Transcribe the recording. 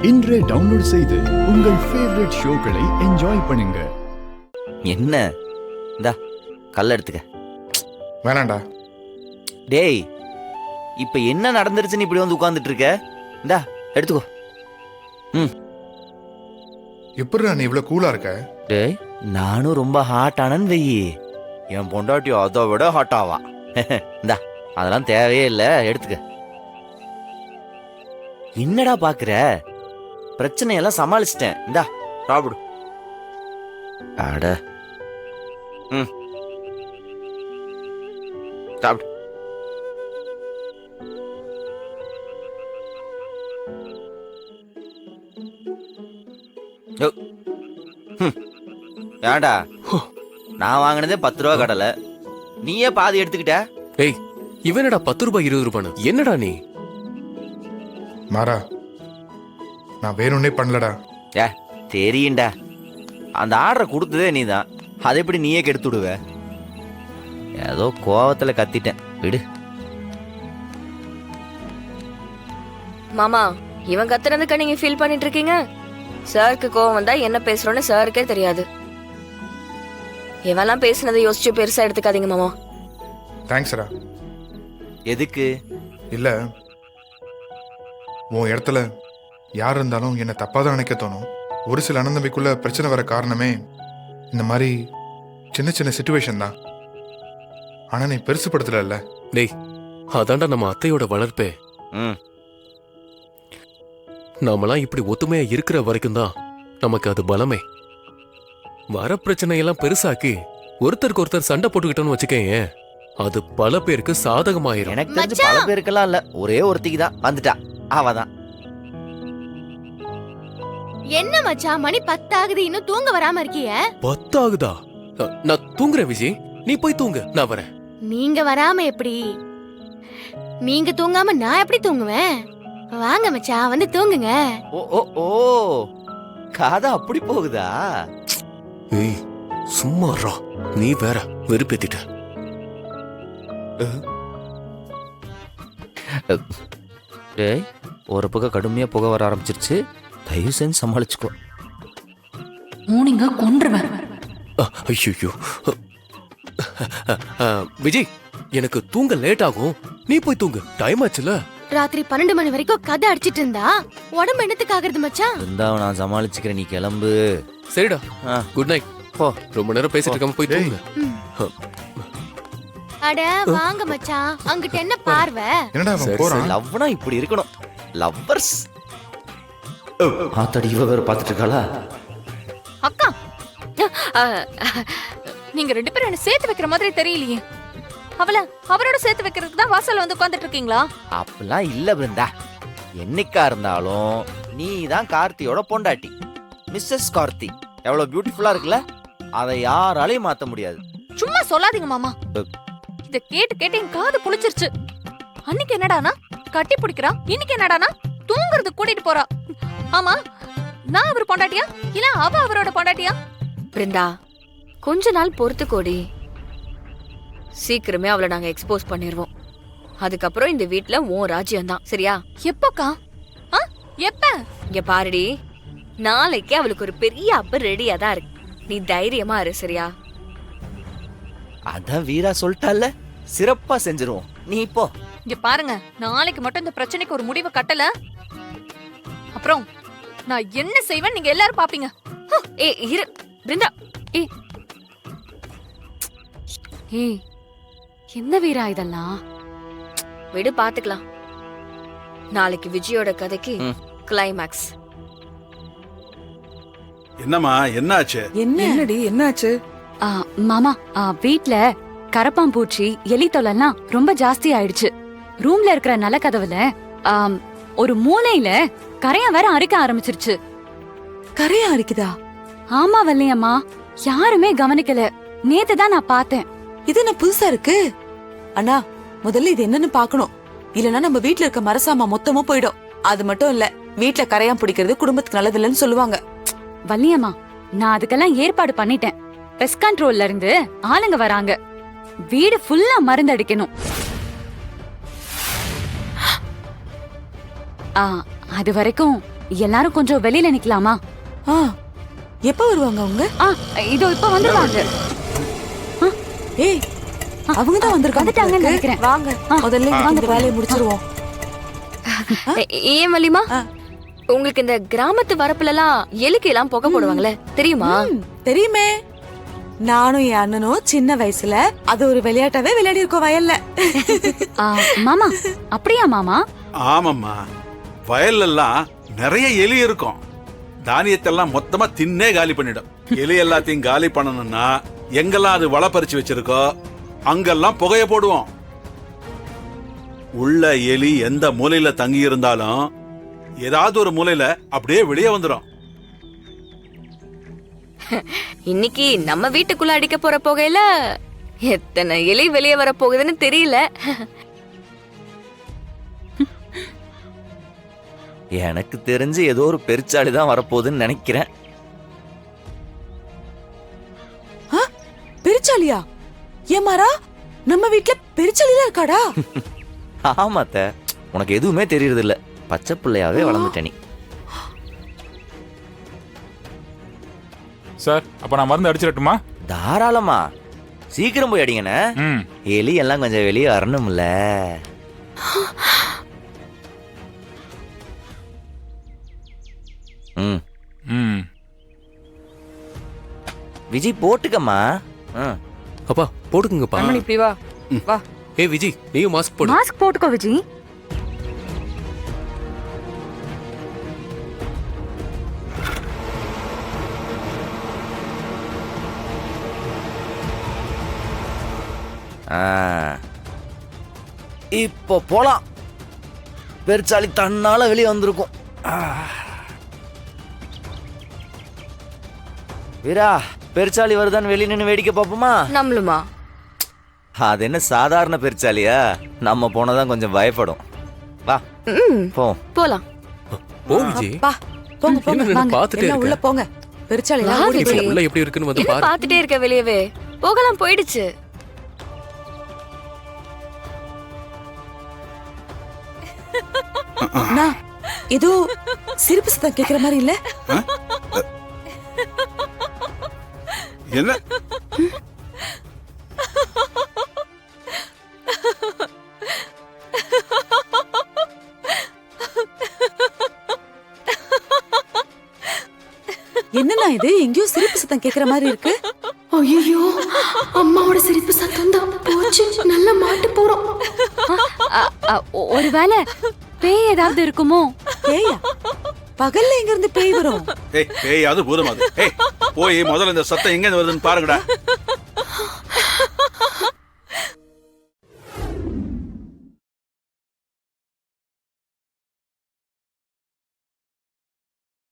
இன்றே டவுன்லோட் செய்து உங்கள் ஃபேவரட் ஷோக்களை என்ஜாய் பண்ணுங்க. என்ன இந்தா கல்ல எடுத்துக்க. வேணாண்டா. டேய் இப்ப என்ன நடந்துருச்சுன்னு இப்படி வந்து உட்கார்ந்துட்டு இருக்க? இந்தா எடுத்துக்கோ. எப்படிடா நீ இவ்வளவு கூலா இருக்க? டேய் நானும் ரொம்ப ஹாட் ஆனன்னு வெயி, என் பொண்டாட்டி அதை விட ஹாட் ஆவா. இந்தா அதெல்லாம் தேவையே இல்லை, எடுத்துக்க. என்னடா பாக்குற? பிரச்சனையெல்லாம் சமாளிச்சிட்டேன். இந்தா சாப்பிடு. அட சாப்பிடு. ஏண்டா நான் வாங்கினதே 10 ரூபா கடலை, நீயே பாதி எடுத்துக்கிட்ட. ஏய் இவனடா 10 ரூபாய் 20 ரூபான்னு? என்னடா நீ? மாறா, நான் வேணும்னே பண்ணலடா. ஏ தெரியும்டா, அந்த ஆர்டரை கொடுத்ததே நீ தான், அதை எப்படி நீயே கெடுத்து விடுவ? ஏதோ கோவத்துல கத்திட்டேன், விடு. மாமா, இவன் கத்துறதுக்கு நீங்க ஃபீல் பண்ணிட்டு இருக்கீங்க? சாருக்கு கோவம் வந்தா என்ன பேசுறோன்னு சாருக்கே தெரியாது. இவெல்லாம் பேசுனதை யோசிச்சு பெருசா எடுத்துக்காதீங்க மாமா. தேங்க்ஸ்டா. எதுக்கு? இல்ல, உன் இடத்துல யார் இருந்தாலும் என்னை தப்பாதான் நினைக்க தோணும். ஒரு சில அனந்தம்பிக்குள்ள பிரச்சனை வர காரணமே இந்த மாதிரி சின்ன சின்ன சிச்சுவேஷன் தான். ஆனா நீ பெருசுப்படுத்தல. டேய் அதான்டா நம்ம அத்தையோட வளர்ப்பே. நாமெல்லாம் இப்படி ஒத்துமையா இருக்கிற வரைக்கும் தான் நமக்கு அது பலமே. வர பிரச்சனையெல்லாம் பெருசாக்கி ஒருத்தருக்கு ஒருத்தர் சண்டை போட்டுக்கிட்டோன்னு வச்சுக்கேன், அது பல பேருக்கு சாதகமாயிரும். எனக்கு தெரிஞ்சு பல பேருக்கெல்லாம் இல்ல, ஒரே ஒருத்திக்கு தான் வந்துட்டா, அவதான். என்ன மச்சான், மணி 10 ஆகுது, இன்னும் தூங்க வராம இருக்கிய? 10 ஆகுதா? நான் தூங்குறேன் விஜய், நீ போய் தூங்கு, நான் வரேன். நீங்க வராம எப்படி? நீங்க தூங்காம நான் எப்படி தூங்குவேன்? வாங்க மச்சான், வந்து தூங்குங்க. ஓ ஓ ஓ, கதை அப்படி போகுதா? ஏய் சும்மா ரா, நீ வேற வெறுப்பேத்திட்ட. டேய் ஒரு பக்கம் கடுமையா புகை வர ஆரம்பிச்சிருச்சு, தயவு செஞ்சு சமாளிச்சுக்கோ. மூணிங்க கொன்றுவேன். ஐயோ விஜய், எனக்கு தூங்க லேட் ஆகும், நீ போய் தூங்கு, டைம் ஆச்சுல. ராத்திரி 12 மணி வரைக்கும் கதை அடிச்சிட்டு இருந்தா உடம்பு என்னத்துக்கு ஆகுறது மச்சான்? இருந்தா நான் சமாளிச்சுக்கிறேன், நீ கிளம்பு. சரிடா, குட் நைட். போ, ரொம்ப நேரம் பேசிட்டு இருக்காம போய் தூங்கு. அட வாங்க மச்சான், அங்கிட்ட என்ன பார்வை? என்னடா அவன் போறான்? லவ்னா இப்படி இருக்கணும், லவ்வர்ஸ். ஆத்தாடி இவ வேற பாத்துட்டு இருக்காளா? அக்கா, நீங்க 2 பேரும் என்ன சேர்த்து வைக்கிற மாதிரி தெரியலையே. அவரோட சேர்த்து வைக்கிறதுக்கு தான் வாசல்ல வந்து உட்கார்ந்துட்டு இருக்கீங்களா? அப்படிலாம் இல்ல பிருந்தா, என்னைக்கா இருந்தாலும் நீ தான் கார்த்தியோட பொண்டாட்டி, மிஸ்ஸஸ் கார்த்தி. எவ்வளவு பியூட்டிஃபுல்லா இருக்குல்ல, அதை யாராலையும் மாத்த முடியாது. சும்மா சொல்லாதீங்க மாமா. இத கேட்டு கேட்டு என் காது புளிச்சிருச்சு. அன்னைக்கு என்னடானா கட்டி பிடிக்கிறா, இன்னைக்கு என்னடானா தூங்குறது கூட்டிட்டு போறா. ஆமா, நான் அவர் பொண்டாட்டியா இல்ல அவ அவரோட பொண்டாட்டியா? பிருந்தா, கொஞ்ச நாள் பொறுத்துக்கோடி. சீக்கிரமே அவளை நாங்க எக்ஸ்போஸ் பண்ணிடுவோம். அதுக்கப்புறம் இந்த வீட்ல உன் ராஜ்யம் தான், சரியா? எப்போக்கா? எப்ப? இங்க பாருடி, நாளைக்கு அவளுக்கு ஒரு பெரிய அப்ப ரெடியா தான் இருக்கு. நீ தைரியமா இரு, சரியா? அதான் வீரா சொல்லிட்டால, சிறப்பா செஞ்சிருவோம், நீ போ. இங்க பாருங்க, நாளைக்கு மட்டும் இந்த பிரச்சனைக்கு ஒரு முடிவு கட்டல, அப்புறம் நான் என்ன செய்வேன் நீங்க எல்லாரும் பாப்பீங்க. இரு பிருந்தா. என்ன வீரா இதெல்லாம்? விடு, பாத்துக்கலாம். நாளைக்கு விஜயோட கதைக்கு கிளைமாக்ஸ். என்னம்மா, என்னாச்சு? என்னடி என்னாச்சு? மாமா, வீட்ல கரப்பாம்பூச்சி எலி தொல்லைலாம் ரொம்ப ஜாஸ்தி ஆயிடுச்சு. ரூம்ல இருக்கிற நல்ல கதவுல ஒரு மூலையில கரையா வேற அரிக்க ஆரம்பிச்சிருச்சு. கரையா அரிக்குதா? ஆமா வல்லியம்மா, யாருமே கவனிக்கல. நேத்து தான் நான் பார்த்தேன். இது என்ன புதுசா இருக்கு? அண்ணா, முதல்ல இது என்னன்னு பாக்கணும். இல்லனா நம்ம வீட்ல இருக்க மரசாமா மொத்தமா போயிடும். அது மட்டும் இல்ல, வீட்ல கரையான் பிடிக்கிறது குடும்பத்துக்கு நல்லது இல்லைன்னு சொல்லுவாங்க. வல்லியம்மா, நான் அதுக்கெல்லாம் ஏற்பாடு பண்ணிட்டேன். பெஸ்ட் கண்ட்ரோல்ல இருந்து ஆளுங்க வராங்க. வீடு ஃபுல்லா மருந்து அடிக்கணும். அது வரைக்கும் எல்லாரும் கொஞ்சம் வெளியில நிக்கலாமா? ஆ, எப்ப வருவாங்க அவங்க? இதோ இப்ப வந்துருவாங்க. ஏய், அவங்க தான் வந்துட்டாங்கன்னு வந்திருக்காங்க. நினைக்கிறேன். வாங்க, முதல்ல இந்த வேலையை முடிச்சிருவோம். ஏன் வலிமா, உங்களுக்கு இந்த கிராமத்து வரப்புல எல்லாம் எலிக்கு எல்லாம் புகை போடுவாங்களே தெரியுமா? தெரியுமே, நானும் என் அண்ணனும் சின்ன வயசுல அது ஒரு விளையாட்டாவே விளையாடி இருக்கோம் வயல்ல. மாமா, அப்படியா மாமா? ஆமாம்மா, வயல்லெல்லாம் நிறைய எலி இருக்கும். தானியத்தெல்லாம் மொத்தமா தின்னே காலி பண்ணிடும். எலி எல்லாத்தையும் காலி பண்ணணும்னா எங்கெல்லாம் அது வளப்பறிச்சு வச்சிருக்கோ அங்கெல்லாம் புகைய போடுவோம். உள்ள எலி எந்த மூலையில தங்கி இருந்தாலும் ஏதாவது ஒரு மூலையில அப்படியே வெளியே வந்துடும். இன்னைக்கு நம்ம வீட்டுக்குள்ள அடிக்க போற புகையில எத்தனை எலி வெளியே வர போகுதுன்னு தெரியல. எனக்கு தெரிஞ்சு ஏதோ ஒரு பெருச்சாளி தான் வரப்போகுதுன்னு நினைக்கிறேன். பெருச்சாலியா? ஏமாரா, நம்ம வீட்ல பெருச்சாலிலாம் இருக்காடா? ஆமாத்த, உனக்கு எதுவுமே தெரியறது இல்ல. பச்சை பிள்ளையாவே வளர்ந்துட்ட நீ. சார், அப்ப நான் மருந்து அடிச்சிடட்டுமா? தாராளமா, சீக்கிரம் போய் அடிங்கண்ணே. எலி எல்லாம் கொஞ்சம் வெளியே வரணும்ல. விஜய் போட்டுக்கம்மா. அப்பா போட்டுக்குங்கப்பா. இப்படி வா. வா. ஏய் விஜய், நீயும் மாஸ்க் போடு. மாஸ்க் போட்டுக்கோ விஜய். இப்போ போலாம். பெருச்சாளி தன்னால வெளியே வந்திருக்கும். வீரா, பெருச்சாளி வருதான்னு வெளியே நின்று வேடிக்கை பார்ப்போமா? நம்மளுமா? அது என்ன சாதாரண பெருச்சாலியா? நம்ம போனதான் கொஞ்சம் பயப்படும். வா போலாம். போ விஜய். பா, போங்க போங்க. என்ன வாங்க, பாத்துட்டே எல்லாம் உள்ள இருக்க? போங்க. பெருச்சாலி வா ஓடி விஜய். உள்ள எப்படி இருக்குன்னு வந்து என்ன பாரு. பாத்துட்டே இருக்க வெளியவே? போகலாம், போயிடுச்சு. அண்ணா, ஏதோ சிரிப்பு சத்தம் கேக்குற மாதிரி இல்ல? என்ன? என்னண்ணா இது, எங்கேயோ சிரிப்பு சத்தம் கேக்குற மாதிரி இருக்கு? ஐயோ, அம்மாவோட சிரிப்பு சத்தம் தான் போச்சு. நல்ல மாட்டு போறோம். ஒருவேளை பேய் ஏதாவது இருக்குமோ? பேயா? பகல்ல எங்க இருந்து பேய் வரும்? ஏய், பேயாவது பூதமாவது. ஏய், போய் முதல்ல இந்த சத்தம் எங்க இருந்து வருதுன்னு பாருங்கடா.